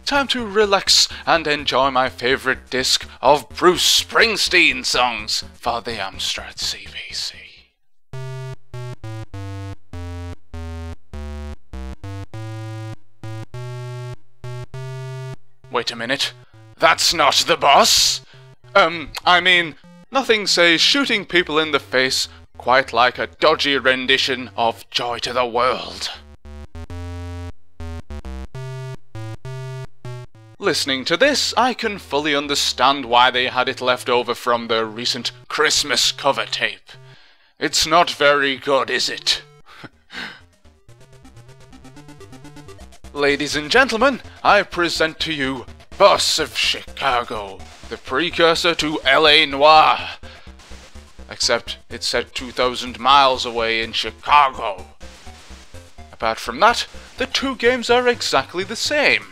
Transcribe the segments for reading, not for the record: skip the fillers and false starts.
time to relax and enjoy my favourite disc of Bruce Springsteen songs for the Amstrad CPC. Wait a minute, that's not the boss? I mean, nothing says shooting people in the face quite like a dodgy rendition of Joy to the World. Listening to this, I can fully understand why they had it left over from the recent Christmas cover tape. It's not very good, is it? Ladies and gentlemen, I present to you Boss of Chicago, the precursor to LA Noire. Except it's set 2,000 miles away in Chicago. Apart from that, the two games are exactly the same.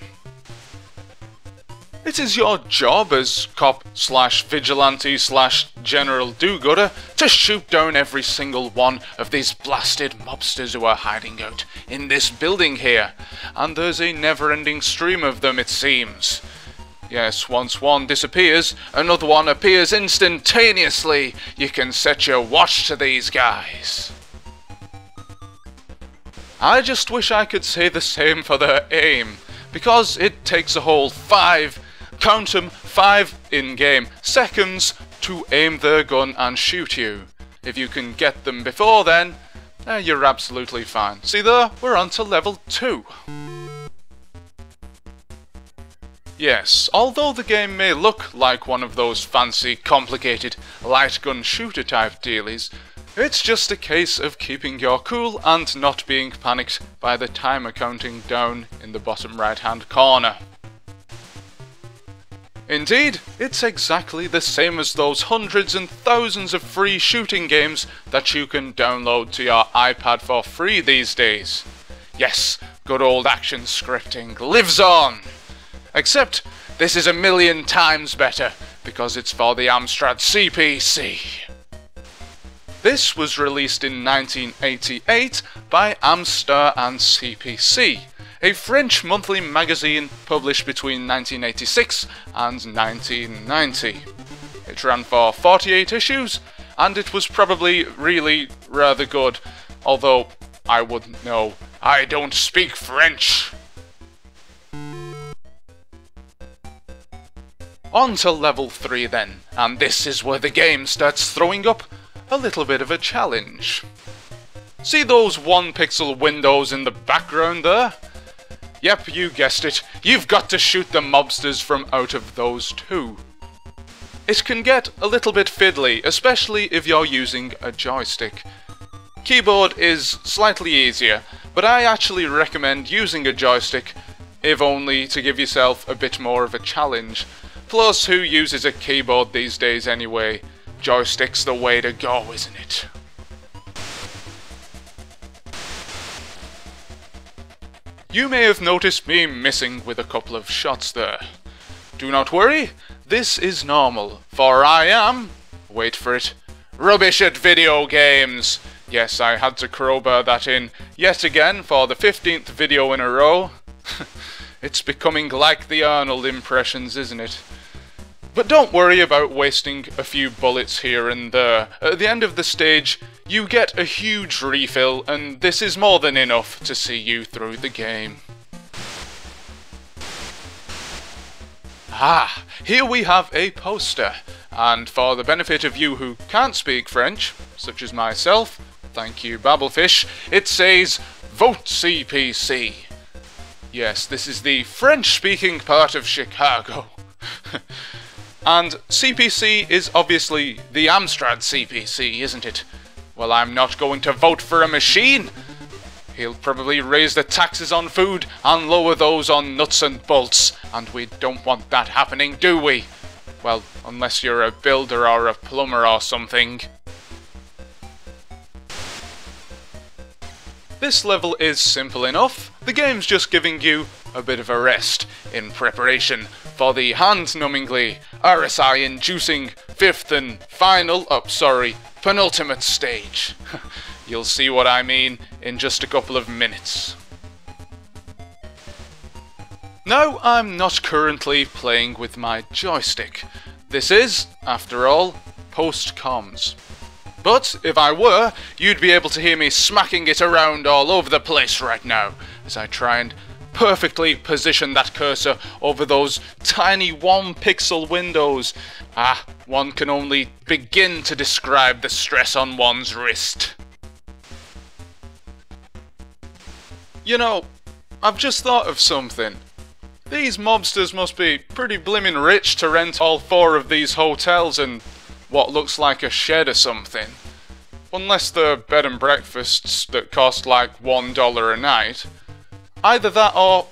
It is your job as cop/vigilante/general do-gooder to shoot down every single one of these blasted mobsters who are hiding out in this building here, and there's a never-ending stream of them, it seems. Yes, once one disappears, another one appears instantaneously. You can set your watch to these guys. I just wish I could say the same for their aim, because it takes a whole 5 in-game seconds to aim their gun and shoot you. If you can get them before then, you're absolutely fine. See there, we're on to level 2. Yes, although the game may look like one of those fancy, complicated, light gun shooter type dealies, it's just a case of keeping your cool and not being panicked by the timer counting down in the bottom right hand corner. Indeed, it's exactly the same as those hundreds and thousands of free shooting games that you can download to your iPad for free these days. Yes, good old action scripting lives on! Except, this is a million times better, because it's for the Amstrad CPC. This was released in 1988 by Amstrad CPC, a French monthly magazine published between 1986 and 1990. It ran for 48 issues, and it was probably really rather good, although I wouldn't know. I don't speak French. On to level 3 then, and this is where the game starts throwing up a little bit of a challenge. See those 1-pixel windows in the background there? Yep, you guessed it, you've got to shoot the mobsters from out of those too. It can get a little bit fiddly, especially if you're using a joystick. Keyboard is slightly easier, but I actually recommend using a joystick, if only to give yourself a bit more of a challenge. Plus, who uses a keyboard these days anyway? Joystick's the way to go, isn't it? You may have noticed me missing with a couple of shots there. Do not worry, this is normal, for I am, wait for it, rubbish at video games. Yes, I had to crowbar that in yet again for the 15th video in a row. It's becoming like the Arnold impressions, isn't it? But don't worry about wasting a few bullets here and there. At the end of the stage, you get a huge refill, and this is more than enough to see you through the game. Ah, here we have a poster, and for the benefit of you who can't speak French, such as myself, thank you Babblefish, it says, Vote CPC. Yes, this is the French-speaking part of Chicago. And CPC is obviously the Amstrad CPC, isn't it? Well, I'm not going to vote for a machine. He'll probably raise the taxes on food and lower those on nuts and bolts, and we don't want that happening, do we? Well, unless you're a builder or a plumber or something. This level is simple enough. The game's just giving you a bit of a rest in preparation for the hand-numbingly RSI-inducing 5th and penultimate stage. You'll see what I mean in just a couple of minutes. Now, I'm not currently playing with my joystick. This is, after all, post-comms. But if I were, you'd be able to hear me smacking it around all over the place right now, as I try and perfectly position that cursor over those tiny 1-pixel windows. One can only begin to describe the stress on one's wrist. You know, I've just thought of something. These mobsters must be pretty blimmin' rich to rent all 4 of these hotels and what looks like a shed or something. Unless they're bed and breakfasts that cost like $1 a night. Either that or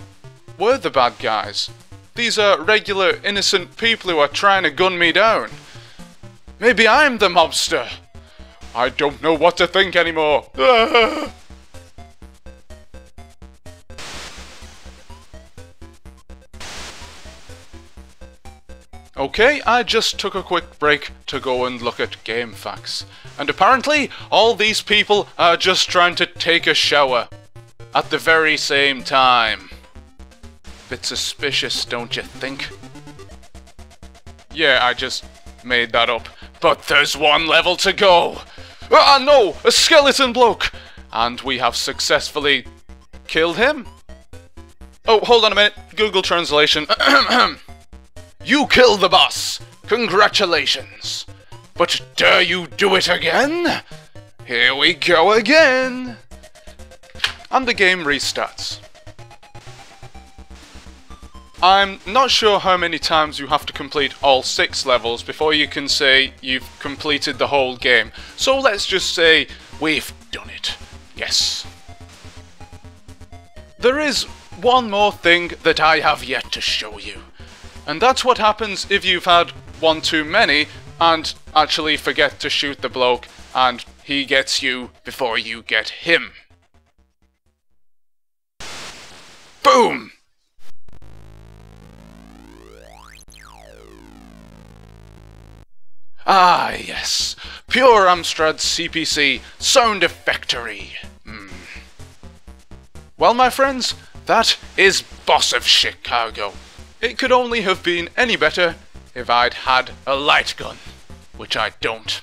we're the bad guys. These are regular, innocent people who are trying to gun me down. Maybe I'm the mobster. I don't know what to think anymore. Okay, I just took a quick break to go and look at game facts. And apparently, all these people are just trying to take a shower. At the very same time. Bit suspicious, don't you think? Yeah, I just made that up. But there's 1 level to go! No! A skeleton bloke! And we have successfully killed him? Oh, hold on a minute. Google translation. You killed the boss! Congratulations! But dare you do it again? Here we go again! And the game restarts. I'm not sure how many times you have to complete all 6 levels before you can say you've completed the whole game. So let's just say we've done it. Yes. There is one more thing that I have yet to show you. And that's what happens if you've had one too many and actually forget to shoot the bloke and he gets you before you get him. Boom! Ah, yes. Pure Amstrad CPC sound effectory. Well, my friends, that is Boss of Chicago. It could only have been any better if I'd had a light gun, which I don't.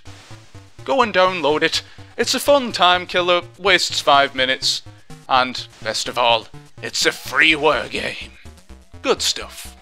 Go and download it. It's a fun time killer, wastes 5 minutes, and best of all, it's a freeware game. Good stuff.